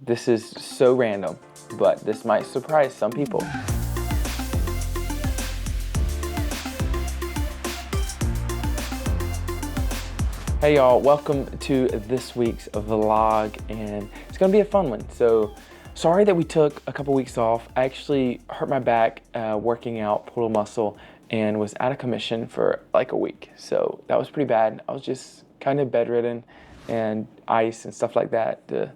This is so random, but this might surprise some people. Hey y'all, welcome to this week's vlog, and it's gonna be a fun one. So, sorry that we took a couple weeks off. I actually hurt my back working out, pulled a muscle, and was out of commission for like a week. So that was pretty bad. I was just kind of bedridden and ice and stuff like that.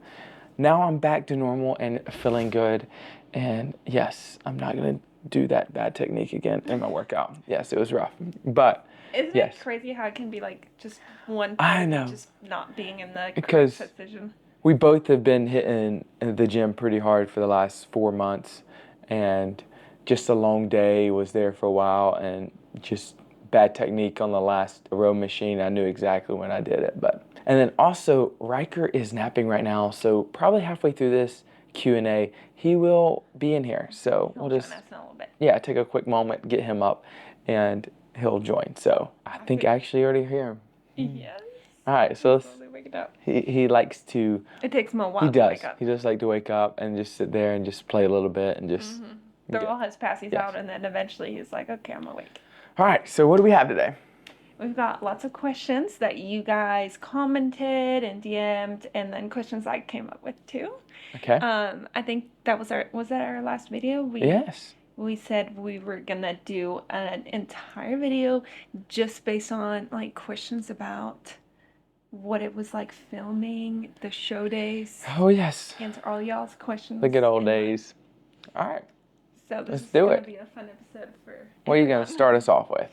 Now I'm back to normal and feeling good. And yes, I'm not gonna do that bad technique again in my workout. Yes, it was rough, but isn't yes. it crazy how it can be like just one I know. just not being in the Because correct position? We both have been hitting the gym pretty hard for the last 4 months, and just a long day was there for a while, and just bad technique on the last row machine. I knew exactly when I did it. And then also Riker is napping right now, so probably halfway through this Q&A he will be in here. So we'll just take a quick moment, get him up, and he'll join. So I think I actually already hear him. Yes. All right, so wake it up. He likes to. It takes him a while. He does. To wake up. He just like to wake up and just sit there and just play a little bit and just throw all his passies out, and then eventually he's like, "Okay, I'm awake." All right, so what do we have today? We've got lots of questions that you guys commented and DM'd, and then questions I came up with too. Okay. I think that was our last video? Yes. We said we were gonna do an entire video just based on like questions about what it was like filming the show days. Oh yes. Answer all y'all's questions. The good old days. All right. So this Let's is do gonna it. be a fun episode for What are you gonna start us off with?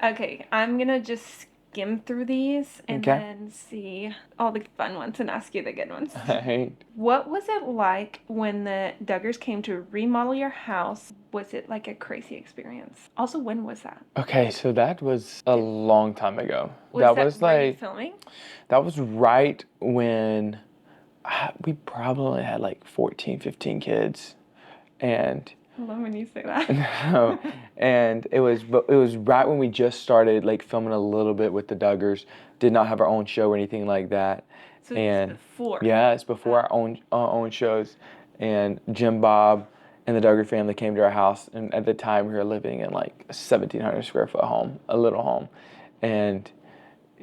Okay, I'm gonna just skim through these and then see all the fun ones and ask you the good ones. Right. What was it like when the Duggars came to remodel your house? Was it like a crazy experience? Also, when was that? Okay, so that was a long time ago. That was like filming? That was right when we probably had like 14, 15 kids, and I love when you say that. No, and it was right when we just started like filming a little bit with the Duggars. Did not have our own show or anything like that. So it's before. Yeah, it's before our own shows. And Jim Bob and the Duggar family came to our house, and at the time we were living in like a 1,700 square foot home, a little home, and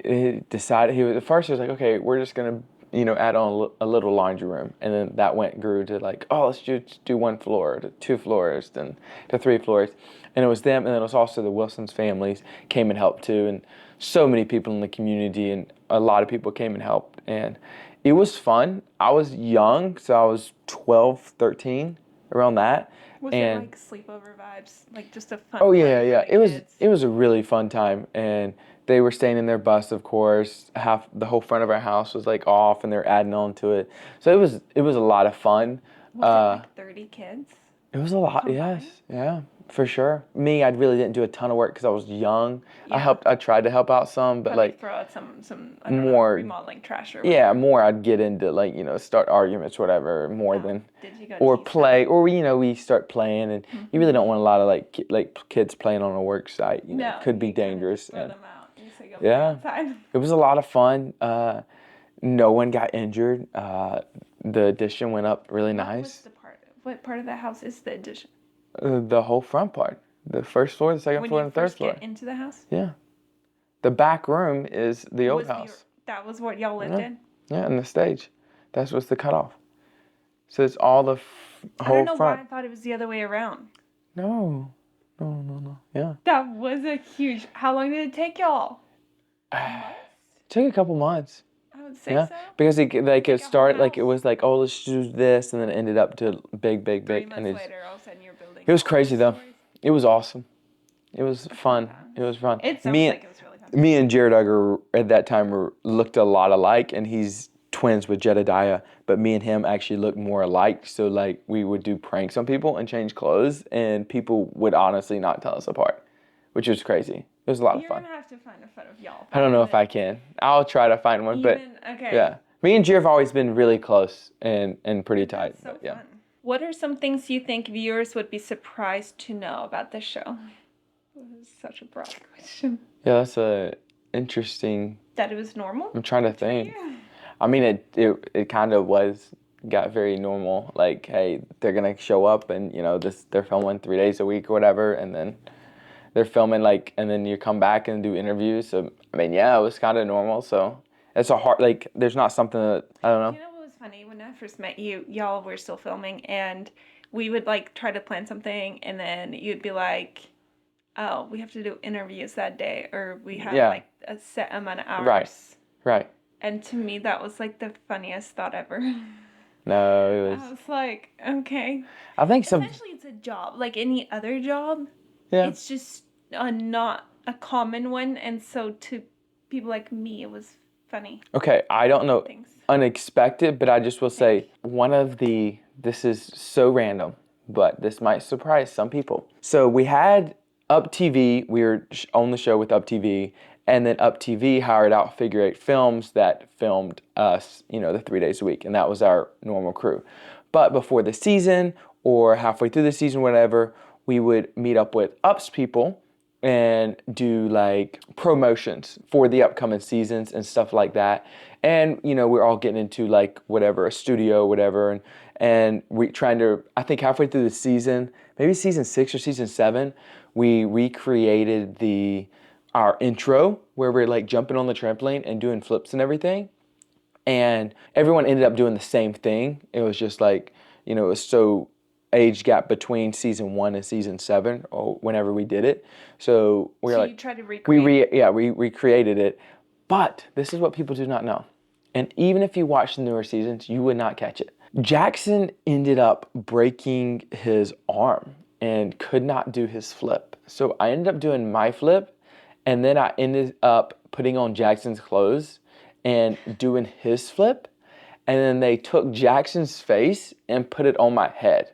he decided at first he was like, okay, we're just gonna add on a little laundry room, and then that grew to like, oh, let's do 1 floor, to 2 floors, then to 3 floors, and it was them, and then it was also the Wilson's families came and helped too, and so many people in the community, and a lot of people came and helped, and it was fun. I was young, so I was 12, 13, around that. Was it like sleepover vibes, like just a fun? Oh yeah. It was a really fun time, and they were staying in their bus, of course. The whole front of our house was like off, and they're adding on to it. So it was a lot of fun. Was it like 30 kids? It was a lot, combined? yes, yeah, for sure. Me, I really didn't do a ton of work because I was young. Yeah. I tried to help out some, but like throw out some more remodeling trash or whatever. Yeah, more I'd get into like start arguments, whatever, more than Did you go or play them? Or we start playing, and you really don't want a lot of like kids playing on a work site. It could be dangerous. Throw them out. Yeah, outside. It was a lot of fun. No one got injured. The addition went up really nice. What part of the house is the addition? The whole front part. The first floor, the second floor, and the third floor. When you first get into the house? Yeah. The back room is the old house. That was what y'all lived in? Yeah, and the stage. That was the cutoff. So it's all the whole front. I don't know why I thought it was the other way around. No. Yeah. That was a huge... How long did it take y'all? It took a couple months. I would say so. Because it was like, oh, let's do this, and then it ended up to big. 3 months later, all of a sudden you're building. It was crazy though. It was awesome. It was fun. It was fun. It sounds like it was really fun. Me and Jared Duggar at that time looked a lot alike, and he's twins with Jedediah, but me and him actually looked more alike. So like we would do pranks on people and change clothes, and people would honestly not tell us apart, which was crazy. It was a lot of fun. You're gonna have to find a photo of y'all. I don't know if I can. I'll try to find one, okay. Yeah. Me and Jared have always been really close and pretty tight. That's so but, yeah. fun. What are some things you think viewers would be surprised to know about the show? This is such a broad question. Yeah, that's a interesting. That it was normal? I'm trying to think. I mean, it kind of was got very normal. Like, hey, they're gonna show up and they're filming 3 days a week or whatever, and then they're filming like, and then you come back and do interviews. So I mean, yeah, it was kind of normal. So it's a hard like. There's not something that I don't know. You know what was funny? When I first met you, y'all were still filming, and we would like try to plan something, and then you'd be like, "Oh, we have to do interviews that day, or we have Yeah. like a set amount of hours." Right. Right. And to me, that was like the funniest thought ever. No, it I was. was like, okay. I think some. Essentially, it's a job like any other job. Yeah. It's just not a common one, and so to people like me, it was funny. Okay, I don't know Things. unexpected, but I just will say this is so random, but this might surprise some people. So we had Up TV, we were on the show with Up TV, and then Up TV hired out Figure Eight Films that filmed us, the 3 days a week, and that was our normal crew. But before the season or halfway through the season, whatever, we would meet up with Up's people and do like promotions for the upcoming seasons and stuff like that. And we're all getting into like whatever, a studio, whatever, and we trying to, I think halfway through the season, maybe season 6 or season 7, we recreated our intro where we're like jumping on the trampoline and doing flips and everything. And everyone ended up doing the same thing. It was just like, it was so age gap between season 1 and season 7, or whenever we did it. So we were So like, you tried to recreate. we recreated it. But this is what people do not know. And even if you watch the newer seasons, you would not catch it. Jackson ended up breaking his arm and could not do his flip. So I ended up doing my flip, and then I ended up putting on Jackson's clothes and doing his flip. And then they took Jackson's face and put it on my head.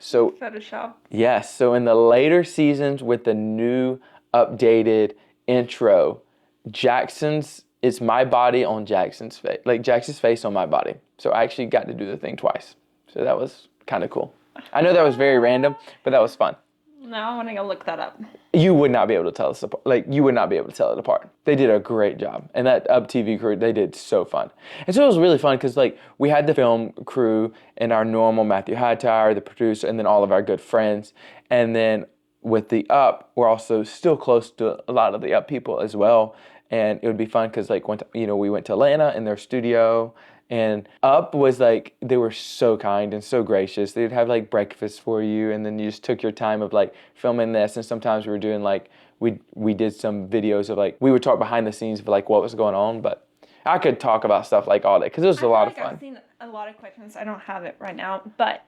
So Photoshop. yes, so in the later seasons with the new updated intro, it's my body on Jackson's face, like Jackson's face on my body. So I actually got to do the thing twice. So that was kind of cool. I know that was very random, but that was fun. Now I want to go look that up. You would not be able to tell us apart. Like, you would not be able to tell it apart. They did a great job. And that Up TV crew, they did so fun. And so it was really fun because, like, we had the film crew and our normal Matthew Hightower, the producer, and then all of our good friends. And then with the Up, we're also still close to a lot of the Up people as well. And it would be fun because, like, we went to Atlanta in their studio. And Up was like, they were so kind and so gracious. They'd have like breakfast for you, and then you just took your time of like filming this. And sometimes we were doing like, we did some videos of like, we would talk behind the scenes of like what was going on. But I could talk about stuff like all day because it was a lot of fun. I've seen a lot of questions. I don't have it right now, but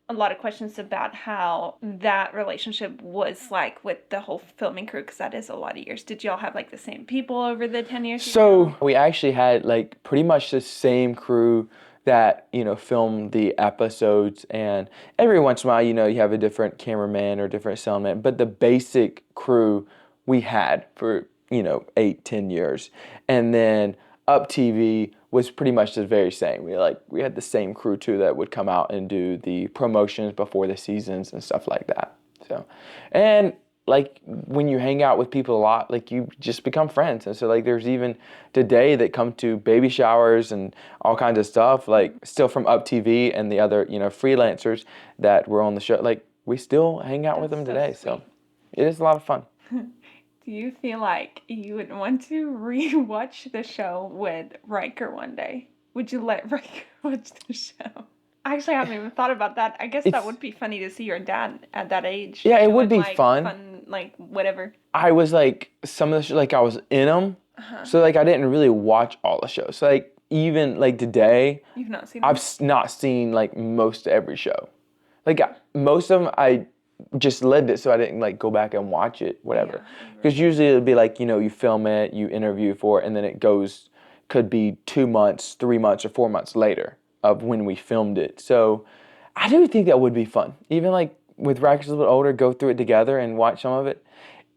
a lot of questions about how that relationship was like with the whole filming crew, because that is a lot of years. Did y'all have like the same people over the 10 years? So we actually had like pretty much the same crew that filmed the episodes, and every once in a while you have a different cameraman or different soundman, but the basic crew we had for 8-10 years. And then Up TV was pretty much the very same. We had the same crew too that would come out and do the promotions before the seasons and stuff like that. So, and like when you hang out with people a lot, like you just become friends. And so like there's even today that come to baby showers and all kinds of stuff, like still from Up TV and the other freelancers that were on the show. Like we still hang out with them today. So it is a lot of fun. Do you feel like you would want to rewatch the show with Riker one day? Would you let Riker watch the show? Actually, I haven't even thought about that. I guess that would be funny to see your dad at that age. Yeah, it would doing, be like, fun. Like whatever. I was like, some of the like I was in them. So like I didn't really watch all the shows. So like even like today, You've not seen them? I've not seen like most every show. Like most of them I just lived it, so I didn't like go back and watch it, whatever. Because usually it'd be like, you film it, you interview for it, and then it could be 2 months, 3 months, or 4 months later of when we filmed it. So I do think that would be fun. Even like with Rackers a little bit older, go through it together and watch some of it.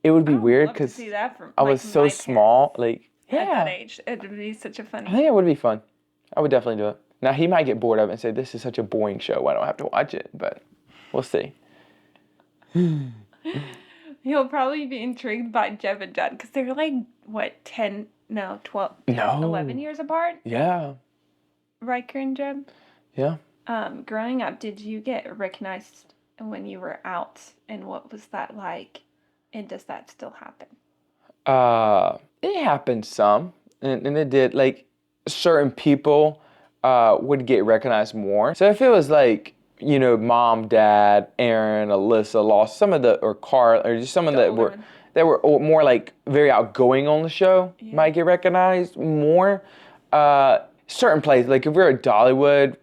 It would be weird because I was so small. Like, yeah. At that age, it would be such a fun. I think it would be fun. I would definitely do it. Now he might get bored of it and say, "This is such a boring show. I don't have to watch it." But we'll see. He'll probably be intrigued by Jeb and Judd because they're like, what, 10, no, 12, 10, No. 11 years apart? Yeah. Riker and Jeb? Yeah. Growing up, did you get recognized when you were out, and what was that like? And does that still happen? It happened some, and it did. Like certain people would get recognized more. So if it was like mom, dad, Aaron, Alyssa, lost some of the or Carl or just some of that were more like very outgoing on the show might get recognized more. Certain places, like if we're at Dollywood,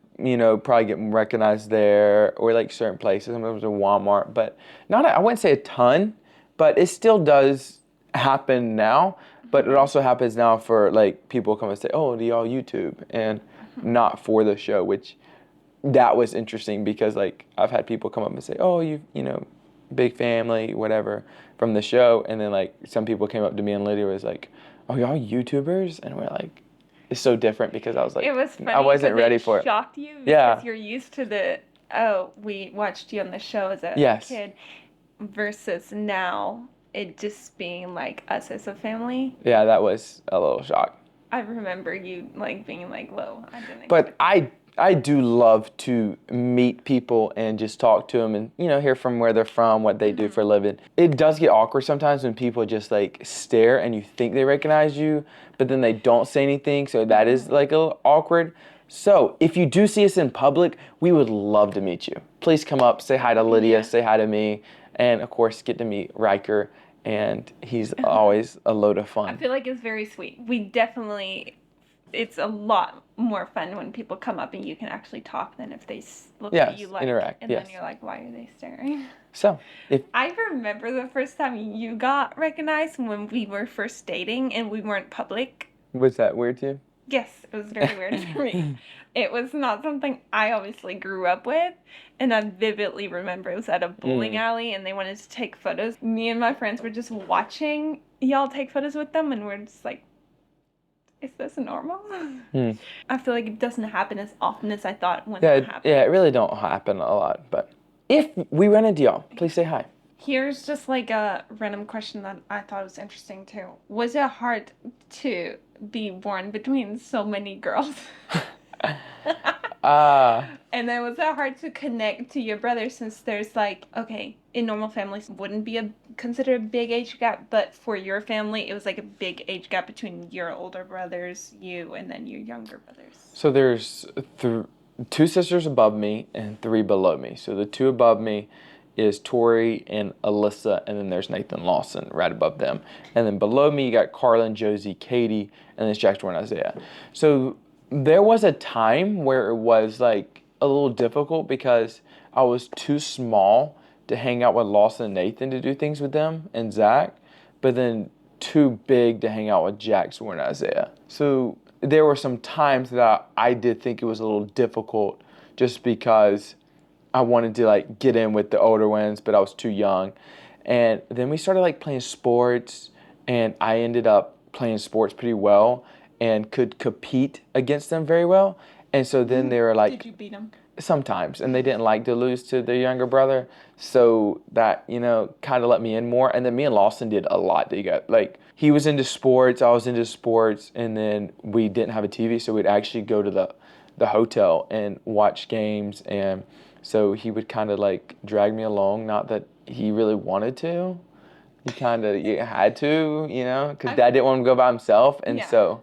probably get recognized there, or like certain places. Sometimes a Walmart, but not. I wouldn't say a ton, but it still does happen now. But it also happens now for like people come and say, "Oh, do y'all YouTube?" and not for the show, which that was interesting because like I've had people come up and say, "Oh, big family, whatever," from the show, and then like some people came up to me and Lydia was like, "Oh, y'all YouTubers?" And we're like, it's so different because I was like, It was funny I wasn't ready for it. Shocked you Yeah. because you're used to we watched you on the show as a kid, versus now it just being like us as a family. Yeah, that was a little shock. I remember you like being like, "Whoa, I didn't." But I do love to meet people and just talk to them and hear from where they're from, what they do for a living. It does get awkward sometimes when people just like stare and you think they recognize you, but then they don't say anything, so that is like a little awkward. So if you do see us in public, we would love to meet you. Please come up, say hi to Lydia, say hi to me, and of course get to meet Riker, and he's always a load of fun. I feel like it's very sweet. It's a lot more fun when people come up and you can actually talk than if they look at you like interact, and then you're like, why are they staring? So I remember the first time you got recognized when we were first dating and we weren't public. Was that weird to you? Yes, it was very weird for me. It was not something I obviously grew up with, and I vividly remember it was at a bowling alley and they wanted to take photos. Me and my friends were just watching y'all take photos with them, and we're just like, is this normal? I feel like it doesn't happen as often as I thought when it happened. Yeah, it really don't happen a lot, but if we run into y'all, please say hi. Here's just like a random question that I thought was interesting too. Was it hard to be born between so many girls? And then was it hard to connect to your brother, since there's like, okay, in normal families wouldn't be considered a big age gap, but for your family it was like a big age gap between your older brothers, you, and then your younger brothers. So there's two sisters above me and three below me. So the two above me is Tori and Alyssa, and then there's Nathan Lawson right above them. And then below me you got Carlin, Josie, Katie, and then it's Jack, Jordan, Isaiah. So there was a time where it was like a little difficult because I was too small to hang out with Lawson and Nathan to do things with them, and Zach, but then too big to hang out with Jack, Jordan, and Isaiah. So there were some times that I did think it was a little difficult just because I wanted to like get in with the older ones, but I was too young. And then we started like playing sports, and I ended up playing sports pretty well and could compete against them very well. And so then they were like, did you beat them? Sometimes, and they didn't like to lose to their younger brother, so that kind of let me in more. And then me and Lawson did a lot together. Like he was into sports, I was into sports, and then we didn't have a TV, so we'd actually go to the hotel and watch games. And so he would kind of like drag me along, not that he really wanted to. He kind of had to, because Dad didn't want him to go by himself, and so.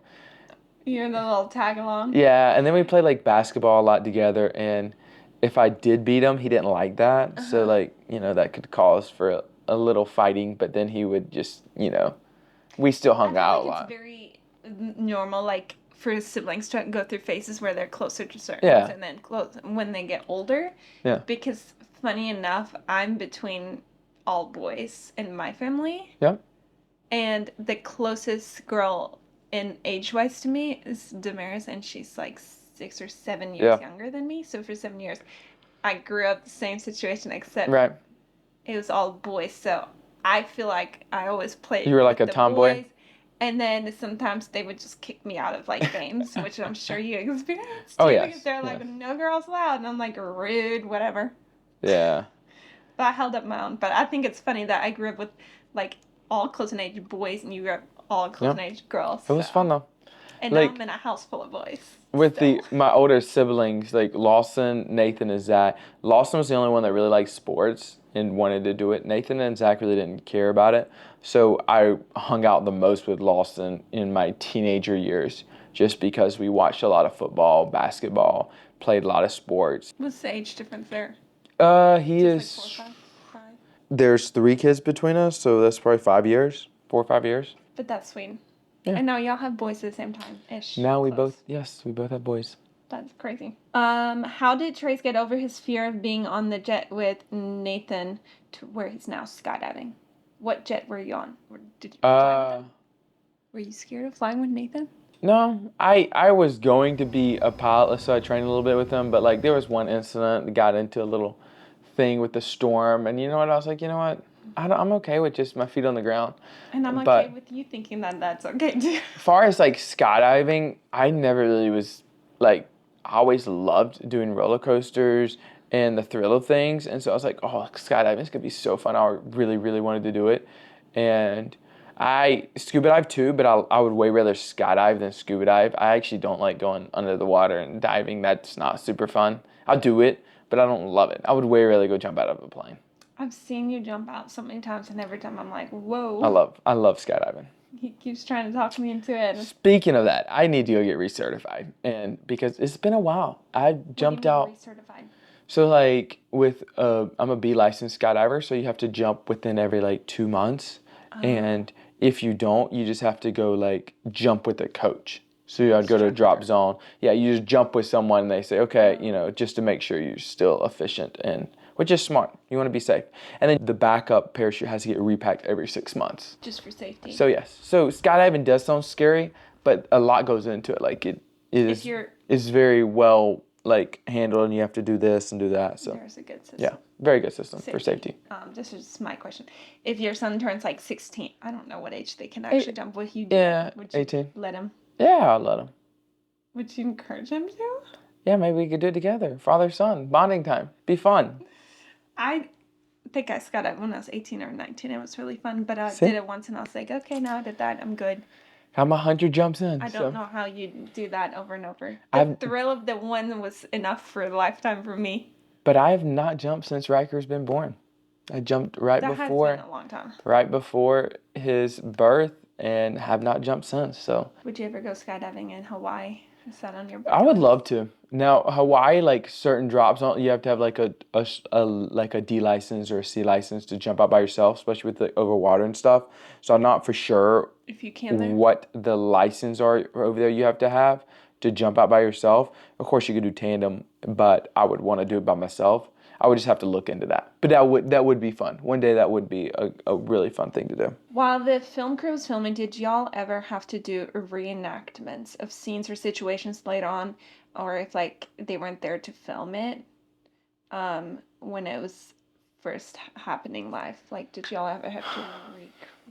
You're the little tag along? Yeah, and then we played like basketball a lot together, and if I did beat him, he didn't like that. So like, that could cause for a little fighting, but then he would just, we still hung out a lot. It's very normal, like for siblings to go through phases where they're closer to certain ones, and then when they get older. Yeah. Because funny enough, I'm between all boys in my family. Yeah. And the closest girl in age-wise to me is Damaris, and she's like 6 or 7 years younger than me. So for 7 years, I grew up the same situation, except it was all boys. So I feel like I always played. You were like a tomboy. Boys, and then sometimes they would just kick me out of like games, which I'm sure you experienced. Oh yeah. Because they're like, no girls allowed, and I'm like, rude, whatever. Yeah. But I held up my own. But I think it's funny that I grew up with like all close in age boys, and you grew up all close in age girls. It was fun though. And now I'm in a house full of boys. with still. my older siblings, like Lawson, Nathan, and Zach. Lawson was the only one that really liked sports and wanted to do it. Nathan and Zach really didn't care about it. So I hung out the most with Lawson in my teenager years, just because we watched a lot of football, basketball, played a lot of sports. What's the age difference there? He Just is. like 4 or 5? There's 3 kids between us, so that's probably 5 years, 4 or 5 years. But that's sweet. Yeah. And now y'all have boys at the same time ish. Now we Close. we both have boys. That's crazy. How did Trace get over his fear of being on the jet with Nathan to where he's now skydiving? What jet were you on? Did you fly with him? Were you scared of flying with Nathan? No, I was going to be a pilot, so I trained a little bit with him. But like, there was one incident that got into a little thing with the storm, and you know what? I was like, you know what? I'm okay with just my feet on the ground. And I'm But okay with you thinking that that's okay too. as far as like skydiving, I never really was like, I always loved doing roller coasters and the thrill of things. And so I was like, oh, skydiving is gonna be so fun. I really, really wanted to do it. And I scuba dive too, but I would way rather skydive than scuba dive. I actually don't like going under the water and diving. That's not super fun. I'll do it, but I don't love it. I would way rather go jump out of a plane. I've seen you jump out so many times, and every time I'm like, whoa. I love skydiving. He keeps trying to talk me into it. Speaking of that, I need to go get recertified, and because it's been a while. I jumped out. Recertified. So like with I'm a B licensed skydiver, so you have to jump within every like 2 months, and if you don't, you just have to go like jump with a coach. So I'd go to a drop zone. Yeah, you just jump with someone, and they say, okay, just to make sure you're still efficient, and which is smart. You want to be safe. And then the backup parachute has to get repacked every 6 months. Just for safety. So yes, so skydiving does sound scary, but a lot goes into it. Like it is very well like handled, and you have to do this and do that. So there's a good system. yeah, very good system for safety. This is my question. If your son turns like 16, I don't know what age they can actually jump. Would you? Yeah, would you 18. Let him? Yeah, I'll let him. Would you encourage him to? Yeah, maybe we could do it together. Father son bonding time. Be fun. I think I skydived when I was 18 or 19. It was really fun, but I did it once and I was like, okay, now I did that. I'm good. I'm 100 jumps in. I don't know how you do that over and over. The thrill of the one was enough for a lifetime for me. But I have not jumped since Riker's been born. I jumped right before. That has been a long time. Right before his birth, and have not jumped since. So. Would you ever go skydiving in Hawaii? Is that on your bucket I would list? love to. Now Hawaii, like certain drops, you have to have like a D license or a C license to jump out by yourself, especially with the over water and stuff. So I'm not for sure if you can there. What the license are over there you have to jump out by yourself. Of course you could do tandem, but I would want to do it by myself. I would just have to look into that. But that would be fun. One day that would be a really fun thing to do. While the film crew was filming, did y'all ever have to do reenactments of scenes or situations later on? Or if like they weren't there to film it when it was first happening live? Like did y'all ever have to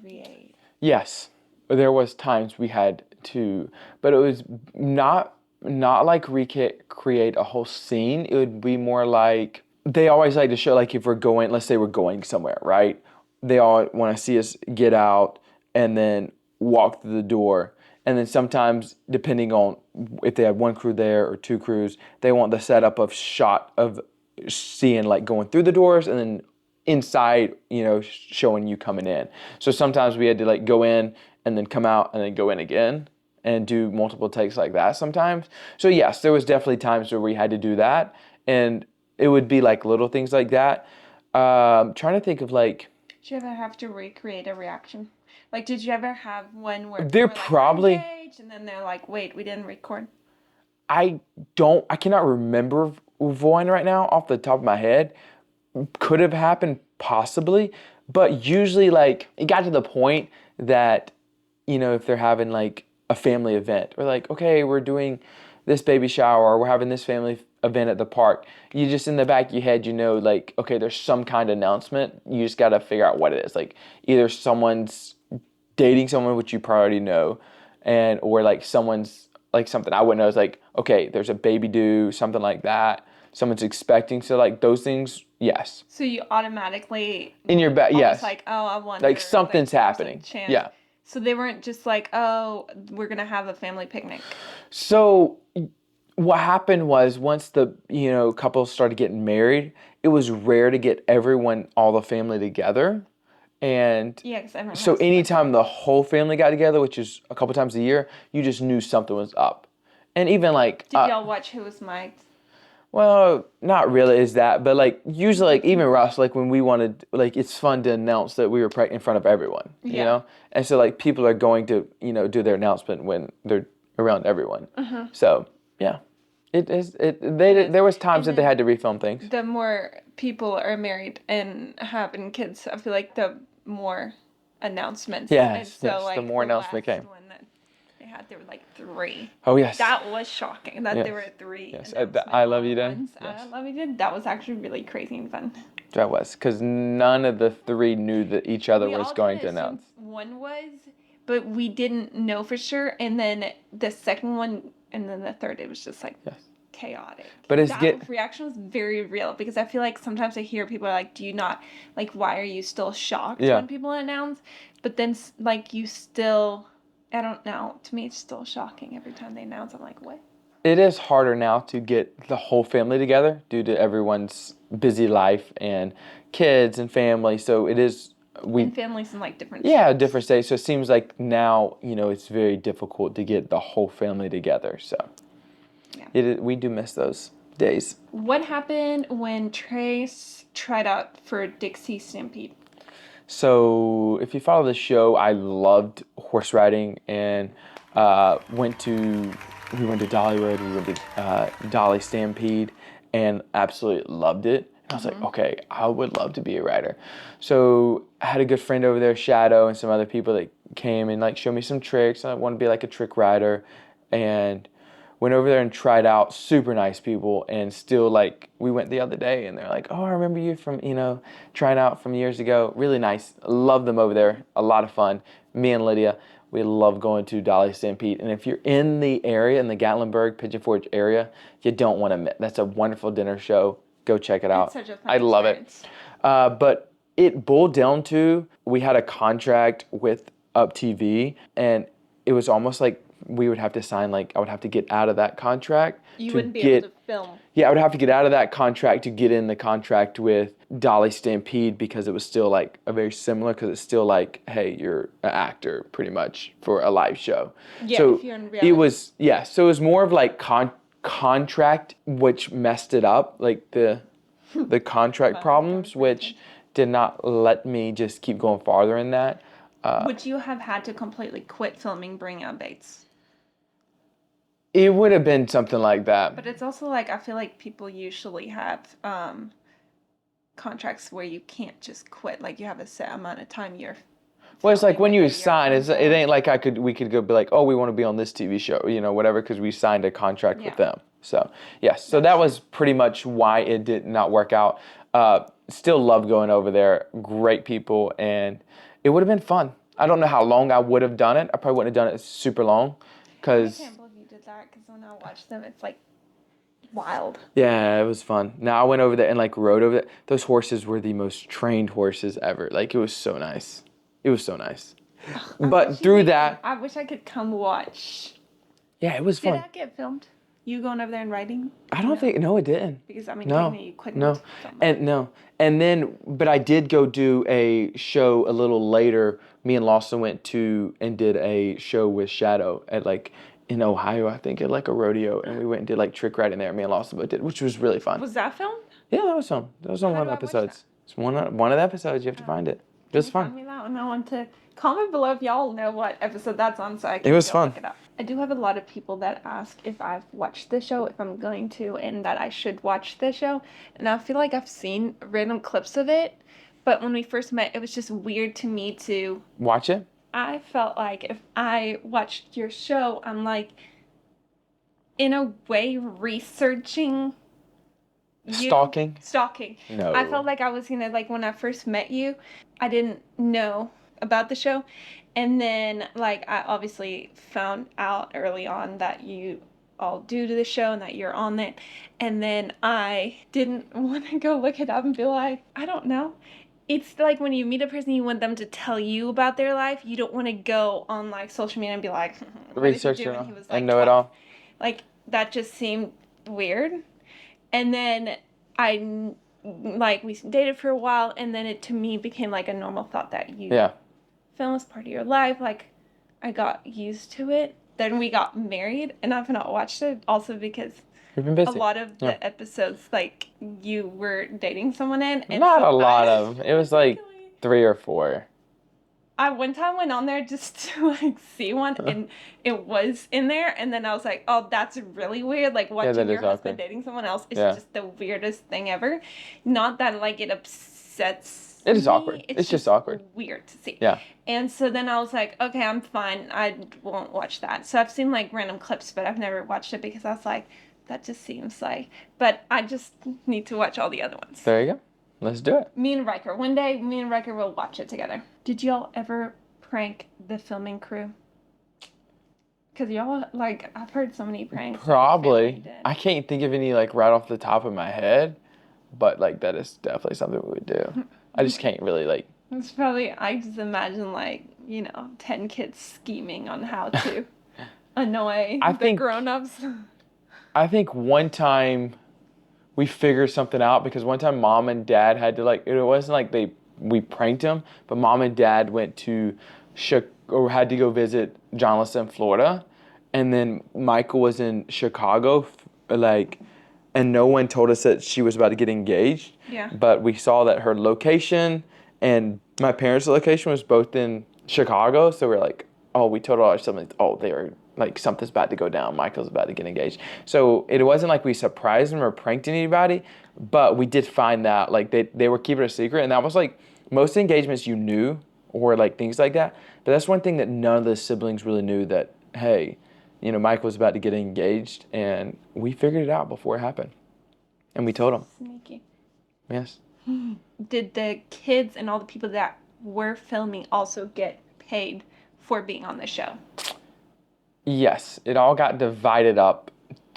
recreate? Yes. There was times we had to, but it was not like recreate a whole scene. It would be more like, they always like to show, like if we're going, let's say we're going somewhere, right? They all want to see us get out and then walk through the door. And then sometimes, depending on if they have one crew there or 2 crews, they want the setup of shot of seeing like going through the doors and then inside, showing you coming in. So sometimes we had to like go in and then come out and then go in again and do multiple takes like that sometimes. So yes, there was definitely times where we had to do that. And it would be like little things like that. Trying to think of like. Did you ever have to recreate a reaction? Like, did you ever have one where they're like, probably engaged, and then they're like, "Wait, we didn't record." I cannot remember one right now off the top of my head. Could have happened possibly, but usually like it got to the point that if they're having like a family event, or like, okay, we're doing this baby shower, or we're having this family event at the park, you just in the back of your head, like, okay, there's some kind of announcement. You just got to figure out what it is. Like either someone's dating someone, which you probably already know, or like someone's like something I wouldn't know is like, okay, there's a baby due, something like that. Someone's expecting. So like those things, yes. So you automatically in your back, yes. Like, oh, I wonder. Like something's happening. Yeah. So they weren't just like, oh, we're gonna have a family picnic. So what happened was once the couples started getting married, it was rare to get all the family together, and Yeah, because everyone so has like, anytime the whole family got together, which is a couple times a year, you just knew something was up, and even like did y'all watch Who Was Mike? well, not really is that, but like usually like even Ross, like when we wanted, like it's fun to announce that we were pregnant in front of everyone, Yeah. and so like people are going to do their announcement when they're around everyone. So yeah, it is there was times that they had to refilm things. The more people are married and having kids, I feel like the more announcements. Yes, And so yes, like the more announcement last came. one that they had, there were like 3. Oh yes, That was shocking that yes, there were 3 yes. announcements I all love you, at Dad. once. Yes, I love you, did. That was actually really crazy and fun. that was because none of the 3 knew that each other We was all going kind to of assumed announce. one was, but we didn't know for sure. And then the second one, and then the third, it was just like Yes. chaotic. But that reaction was very real because I feel like sometimes I hear people are like, do you not, like, why are you still shocked when people announce? But then, like, you still, I don't know, to me it's still shocking every time they announce. I'm like, what? It is harder now to get the whole family together due to everyone's busy life and kids and family. So it is and families in like different states. Different states. So it seems like now it's very difficult to get the whole family together. So we do miss those days. What happened when Trace tried out for Dixie Stampede? So if you follow the show, I loved horse riding and we went to Dollywood, we went to Dolly Stampede, and absolutely loved it. And I was like, okay, I would love to be a rider. So I had a good friend over there, Shadow, and some other people that came and like showed me some tricks. I want to be like a trick rider, and went over there and tried out. Super nice people, and still like we went the other day and they're like, oh, I remember you from trying out from years ago. Really nice. Love them over there. A lot of fun. Me and Lydia, we love going to Dolly Stampede. And if you're in the area, in the Gatlinburg, Pigeon Forge area, you don't want to miss. That's a wonderful dinner show. Go check it out. It's such a fun I love experience. it. But it boiled down to we had a contract with Up TV, and it was almost like we would have to sign, like I would have to get out of that contract. You wouldn't be able to film. Yeah, I would have to get out of that contract to get in the contract with Dolly Stampede because it was still like a very similar, because it's still like, hey, you're an actor pretty much for a live show. Yeah, so if you're in reality. It was, so it was more of like contract, which messed it up, like the contract problems, which did not let me just keep going farther in that. Would you have had to completely quit filming Bring Out Bates? It would have been something like that. But it's also like, I feel like people usually have contracts where you can't just quit. Like you have a set amount of time you're. Well, it's like when you sign, it ain't like we could go be like, oh, we want to be on this TV show, whatever, because we signed a contract with them. So, yes. So that was pretty much why it did not work out. Still love going over there. Great people. And it would have been fun. I don't know how long I would have done it. I probably wouldn't have done it super long. I can't believe you did that, because when I watched them, it's like wild. Yeah, it was fun. Now I went over there and like rode over there. Those horses were the most trained horses ever. Like it was so nice. It was so nice. But through that, I wish I could come watch. Yeah, it was fun. Did that get filmed? You going over there and riding? I don't think, no, it didn't. Because I mean, No, you couldn't. no, and then, but I did go do a show a little later. Me and Lawson went to and did a show with Shadow at like in Ohio, I think, at like a rodeo, and we went and did like trick riding there. Me and Lawson both did, which was really fun. Was that filmed? Yeah, that was fun. That was on one of the episodes. It's one of the episodes. You have to find it. It was fun. Find me that one. I want to comment below if y'all know what episode that's on, so I can It was fun. look it up. I do have a lot of people that ask if I've watched the show, if I'm going to, and that I should watch the show. And I feel like I've seen random clips of it, but when we first met, it was just weird to me to watch it. I felt like if I watched your show, I'm like, in a way, researching. Stalking? Stalking. No. I felt like I was gonna, like, when I first met you, I didn't know about the show. And then, like, I obviously found out early on that you all do to the show and that you're on it. And then I didn't want to go look it up and be like, I don't know. It's like when you meet a person, you want them to tell you about their life. You don't want to go on, like, social media and be like, research it and know it all. Like, that just seemed weird. And then we dated for a while, and then it to me became like a normal thought that film is part of your life. Like, I got used to it. Then we got married, and I've not watched it also because We've been busy. a lot of the episodes, like, you were dating someone in. And Not a lot of. It was like 3 or 4. I one time went on there just to like see one, and it was in there, and then I was like, "Oh, that's really weird." Like watching your husband dating someone else is just the weirdest thing ever. Not that like it upsets. It is awkward. It's just awkward. Weird to see. Yeah. And so then I was like, "Okay, I'm fine. I won't watch that." So I've seen like random clips, but I've never watched it because I was like, "That just seems like." But I just need to watch all the other ones. There you go. Let's do it. Me and Riker. One day, me and Riker will watch it together. Did y'all ever prank the filming crew? Because y'all, like, I've heard so many pranks. Probably. I can't think of any, like, right off the top of my head. But, like, that is definitely something we would do. I just can't really, like... It's probably, I just imagine, like, 10 kids scheming on how to annoy the grown-ups. I think one time... we figured something out because one time mom and dad had to, like, it wasn't like we pranked them, but mom and dad went to had to go visit John Lissa in Florida, and then Michael was in Chicago, like, and no one told us that she was about to get engaged. Yeah. But we saw that her location and my parents' location was both in Chicago, so we're like, oh, we told our siblings, oh, they were like, something's about to go down. Michael's about to get engaged. So it wasn't like we surprised them or pranked anybody, but we did find that, like, they were keeping it a secret. And that was, like, most engagements you knew or, like, things like that. But that's one thing that none of the siblings really knew that, hey, Michael was about to get engaged. And we figured it out before it happened. And we told them. Sneaky. Yes. Did the kids and all the people that were filming also get paid for being on the show? Yes, it all got divided up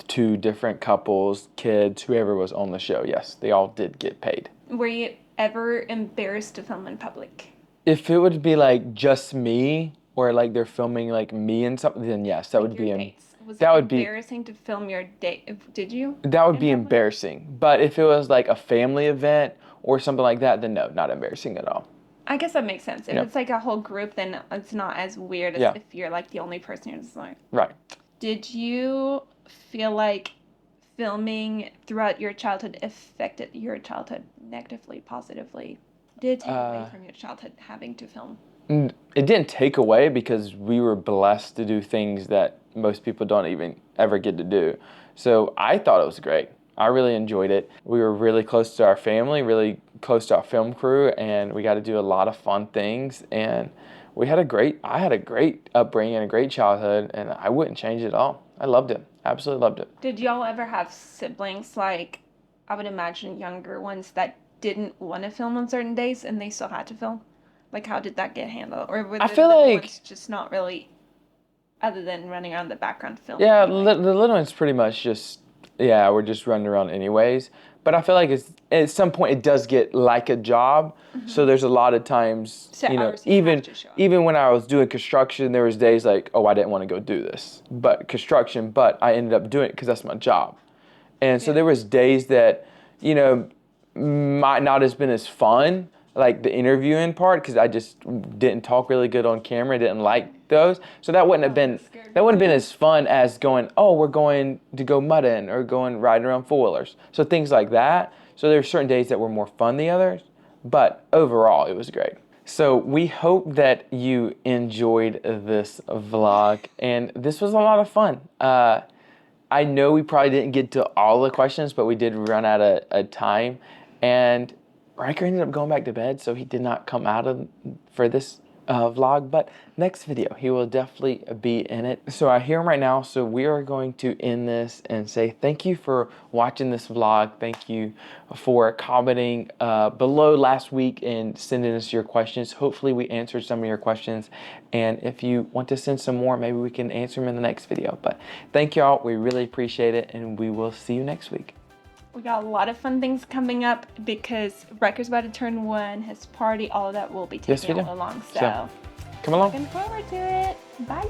to different couples, kids, whoever was on the show. Yes, they all did get paid. Were you ever embarrassed to film in public? If it would be like just me, or like they're filming like me and something, then yes, that would be embarrassing to film your date. Did you? That would be embarrassing. But if it was like a family event or something like that, then no, not embarrassing at all. I guess that makes sense. If it's like a whole group, then it's not as weird as if you're like the only person you're just like. Right. Did you feel like filming throughout your childhood affected your childhood negatively, positively? Did it take away from your childhood having to film? It didn't take away because we were blessed to do things that most people don't even ever get to do. So I thought it was great. I really enjoyed it. We were really close to our family, really close to our film crew, and we got to do a lot of fun things. And I had a great upbringing and a great childhood, and I wouldn't change it at all. I loved it. Absolutely loved it. Did y'all ever have siblings, like, I would imagine younger ones that didn't want to film on certain days and they still had to film? Like, how did that get handled? Or were the ones just not really, other than running around the background filming? Yeah, the little ones pretty much just, we're just running around anyways. But I feel like at some point it does get like a job. Mm-hmm. So there's a lot of times, even when I was doing construction, there was days like, oh, I didn't want to go do this, but I ended up doing it because that's my job. And so there was days that, might not have been as fun, like the interviewing part, because I just didn't talk really good on camera, didn't like those. So that wouldn't have been as fun as going, oh, we're going to go mudding or going riding around four-wheelers. So things like that. So there were certain days that were more fun than others, but overall it was great. So we hope that you enjoyed this vlog, and this was a lot of fun. I know we probably didn't get to all the questions, but we did run out of time, and Riker ended up going back to bed, so he did not come out for this vlog, but next video, he will definitely be in it. So I hear him right now, so we are going to end this and say thank you for watching this vlog. Thank you for commenting below last week and sending us your questions. Hopefully we answered some of your questions, and if you want to send some more, maybe we can answer them in the next video. But thank y'all, we really appreciate it, and we will see you next week. We got a lot of fun things coming up because Riker's about to turn 1, his party, all of that will be taken along. So come along. Looking forward to it. Bye.